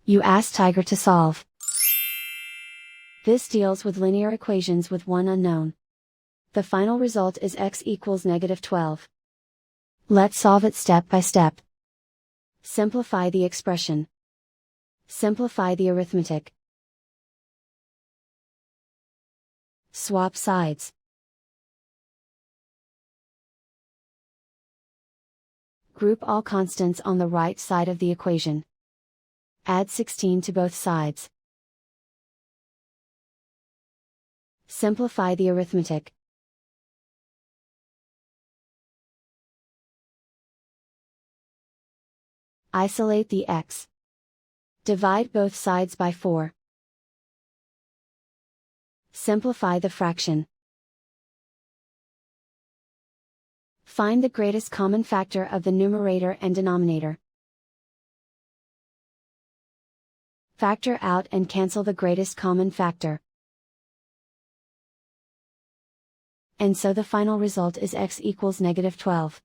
You ask Tiger to solve. This deals with linear equations with one unknown. The final result is x equals -12. Let's solve it step by step. Simplify the expression. Simplify the arithmetic. Swap sides. Group all constants on the right side of the equation. Add 16 to both sides. Simplify the arithmetic. Isolate the x. Divide both sides by 4. Simplify the fraction. Find the greatest common factor of the numerator and denominator. Factor out and cancel the greatest common factor. And so the final result is x equals -12.